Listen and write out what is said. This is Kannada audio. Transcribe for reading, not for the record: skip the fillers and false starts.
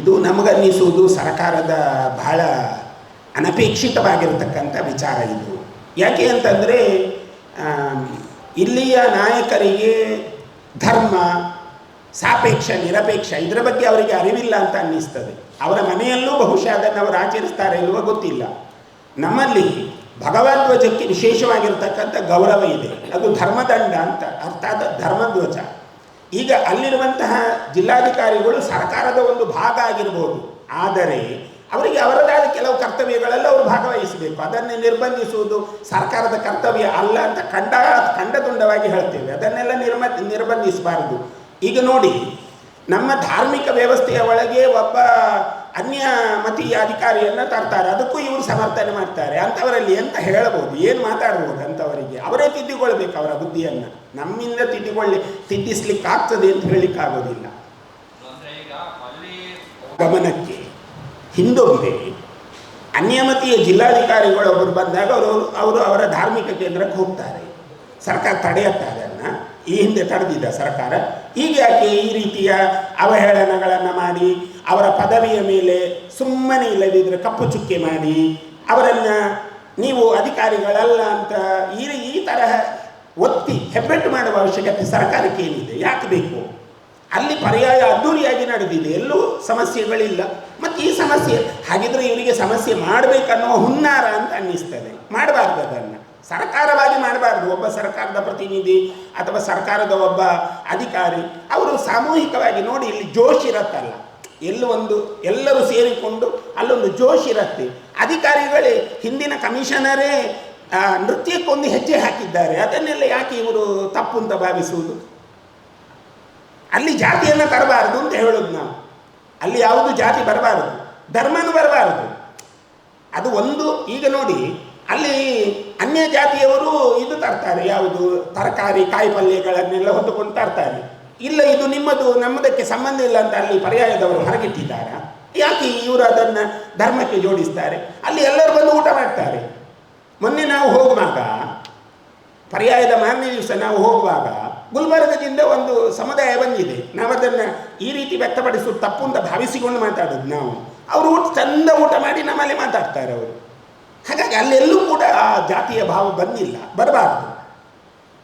ಇದು ನಮಗನ್ನಿಸುವುದು ಸರ್ಕಾರದ ಬಹಳ ಅನಪೇಕ್ಷಿತವಾಗಿರತಕ್ಕಂಥ ವಿಚಾರ ಇದು. ಯಾಕೆ ಅಂತಂದರೆ ಇಲ್ಲಿಯ ನಾಯಕರಿಗೆ ಧರ್ಮ ಸಾಪೇಕ್ಷ ನಿರಪೇಕ್ಷ ಇದರ ಬಗ್ಗೆ ಅವರಿಗೆ ಅರಿವಿಲ್ಲ ಅಂತ ಅನ್ನಿಸ್ತದೆ. ಅವರ ಮನೆಯಲ್ಲೂ ಬಹುಶಃ ಅದನ್ನು ಅವರು ಆಚರಿಸ್ತಾರೆ ಇಲ್ವೋ ಗೊತ್ತಿಲ್ಲ. ನಮ್ಮಲ್ಲಿ ಭಗವದ್ಧ್ವಜಕ್ಕೆ ವಿಶೇಷವಾಗಿರ್ತಕ್ಕಂಥ ಗೌರವ ಇದೆ. ಅದು ಧರ್ಮದಂಡ ಅಂತ ಅರ್ಥಾತ್ ಧರ್ಮಧ್ವಜ. ಈಗ ಅಲ್ಲಿರುವಂತಹ ಜಿಲ್ಲಾಧಿಕಾರಿಗಳು ಸರ್ಕಾರದ ಒಂದು ಭಾಗ ಆಗಿರ್ಬೋದು, ಆದರೆ ಅವರಿಗೆ ಅವರದಾದ ಕೆಲವು ಕರ್ತವ್ಯಗಳೆಲ್ಲ ಅವರು ಭಾಗವಹಿಸಬೇಕು. ಅದನ್ನೇ ನಿರ್ಬಂಧಿಸುವುದು ಸರ್ಕಾರದ ಕರ್ತವ್ಯ ಅಲ್ಲ ಅಂತ ಖಂಡತುಂಡವಾಗಿ ಹೇಳ್ತೇವೆ. ಅದನ್ನೆಲ್ಲ ನಿರ್ಬಂಧಿಸಬಾರದು. ಈಗ ನೋಡಿ, ನಮ್ಮ ಧಾರ್ಮಿಕ ವ್ಯವಸ್ಥೆಯ ಒಳಗೆ ಒಬ್ಬ ಅನ್ಯ ಮತೀಯ ಅಧಿಕಾರಿಯನ್ನು ತರ್ತಾರೆ, ಅದಕ್ಕೂ ಇವರು ಸಮರ್ಥನೆ ಮಾಡ್ತಾರೆ. ಅಂಥವರಲ್ಲಿ ಎಂತ ಹೇಳಬಹುದು, ಏನು ಮಾತಾಡ್ಬೋದು ಅಂಥವರಿಗೆ? ಅವರೇ ತಿದ್ದಿಕೊಳ್ಬೇಕು ಅವರ ಬುದ್ಧಿಯನ್ನು. ನಮ್ಮಿಂದ ತಿದ್ದಿಸ್ಲಿಕ್ಕಾಗ್ತದೆ ಅಂತ ಹೇಳಲಿಕ್ಕಾಗೋದಿಲ್ಲ. ಗಮನಕ್ಕೆ ಹಿಂದೊಮ್ಮೆ ಅನ್ಯಮತೀಯ ಜಿಲ್ಲಾಧಿಕಾರಿಗಳೊಬ್ಬರು ಬಂದಾಗ ಅವರು ಅವರ ಧಾರ್ಮಿಕ ಕೇಂದ್ರಕ್ಕೆ ಹೋಗ್ತಾರೆ. ಸರ್ಕಾರ ತಡೆಯುತ್ತೆ ಅದನ್ನು. ಈ ಹಿಂದೆ ತಡೆದಿದ್ದ ಸರ್ಕಾರ. ಈಗ ಯಾಕೆ ಈ ರೀತಿಯ ಅವಹೇಳನಗಳನ್ನು ಮಾಡಿ ಅವರ ಪದವಿಯ ಮೇಲೆ ಸುಮ್ಮನೆ ಇಲ್ಲದಿದ್ದರೆ ಕಪ್ಪು ಚುಕ್ಕೆ ಮಾಡಿ ಅವರನ್ನು ನೀವು ಅಧಿಕಾರಿಗಳಲ್ಲ ಅಂತ ಈ ತರಹ ಒತ್ತಿ ಹೆಬ್ಬೆಟ್ಟು ಮಾಡುವ ಅವಶ್ಯಕತೆ ಸರ್ಕಾರಕ್ಕೆ ಏನಿದೆ? ಯಾಕೆ ಬೇಕು? ಅಲ್ಲಿ ಪರ್ಯಾಯ ಅದ್ದೂರಿಯಾಗಿ ನಡೆದಿದೆ, ಎಲ್ಲೂ ಸಮಸ್ಯೆಗಳಿಲ್ಲ. ಮತ್ತು ಈ ಸಮಸ್ಯೆ ಹಾಗಿದ್ರೆ ಇವರಿಗೆ ಸಮಸ್ಯೆ ಮಾಡಬೇಕನ್ನುವ ಹುನ್ನಾರ ಅಂತ ಅನ್ನಿಸ್ತದೆ. ಮಾಡಬಾರ್ದು, ಅದನ್ನು ಸರ್ಕಾರವಾಗಿ ಮಾಡಬಾರ್ದು. ಒಬ್ಬ ಸರ್ಕಾರದ ಪ್ರತಿನಿಧಿ ಅಥವಾ ಸರ್ಕಾರದ ಒಬ್ಬ ಅಧಿಕಾರಿ ಅವರು ಸಾಮೂಹಿಕವಾಗಿ ನೋಡಿ, ಇಲ್ಲಿ ಜೋಶ್ ಇರತ್ತಲ್ಲ, ಎಲ್ಲರೂ ಸೇರಿಕೊಂಡು ಅಲ್ಲೊಂದು ಜೋಶ್ ಇರುತ್ತೆ. ಅಧಿಕಾರಿಗಳೇ ಹಿಂದಿನ ಕಮಿಷನರೇ ನೃತ್ಯಕ್ಕೊಂದು ಹೆಜ್ಜೆ ಹಾಕಿದ್ದಾರೆ, ಅದನ್ನೆಲ್ಲ ಯಾಕೆ ಇವರು ತಪ್ಪು ಅಂತ ಭಾವಿಸುವುದು? ಅಲ್ಲಿ ಜಾತಿಯನ್ನು ತರಬಾರದು ಅಂತ ಹೇಳೋದು ನಾವು. ಅಲ್ಲಿ ಯಾವುದು ಜಾತಿ ಬರಬಾರದು, ಧರ್ಮನೂ ಬರಬಾರದು. ಅದು ಒಂದು. ಈಗ ನೋಡಿ, ಅಲ್ಲಿ ಅನ್ಯ ಜಾತಿಯವರು ಇದು ತರ್ತಾರೆ, ಯಾವುದು ತರಕಾರಿ ಕಾಯಿ ಪಲ್ಯಗಳನ್ನೆಲ್ಲ ಹೊತ್ತುಕೊಂಡು ತರ್ತಾರೆ. ಇಲ್ಲ, ಇದು ನಿಮ್ಮದು ನಮ್ಮದಕ್ಕೆ ಸಂಬಂಧ ಇಲ್ಲ ಅಂತ ಅಲ್ಲಿ ಪರ್ಯಾಯದವರು ಹೊರಗಿಟ್ಟಿದ್ದಾರೆ. ಯಾಕೆ ಇವರು ಅದನ್ನು ಧರ್ಮಕ್ಕೆ ಜೋಡಿಸ್ತಾರೆ? ಅಲ್ಲಿ ಎಲ್ಲರೂ ಬಂದು ಊಟ ಮಾಡ್ತಾರೆ. ಮೊನ್ನೆ ನಾವು ಹೋಗುವಾಗ, ಪರ್ಯಾಯದ ಮಾರನೇ ದಿವಸ ನಾವು ಹೋಗುವಾಗ ಗುಲ್ಬರ್ಗದಿಂದ ಒಂದು ಸಮುದಾಯ ಬಂದಿದೆ. ನಾವು ಅದನ್ನು ಈ ರೀತಿ ವ್ಯಕ್ತಪಡಿಸೋದು ತಪ್ಪು ಅಂತ ಭಾವಿಸಿಕೊಂಡು ಮಾತಾಡೋದು ನಾವು. ಅವರು ಚಂದ ಊಟ ಮಾಡಿ ನಮ್ಮಲ್ಲಿ ಮಾತಾಡ್ತಾರೆ ಅವರು. ಹಾಗಾಗಿ ಅಲ್ಲೆಲ್ಲೂ ಕೂಡ ಆ ಜಾತಿಯ ಭಾವ ಬಂದಿಲ್ಲ, ಬರಬಾರ್ದು.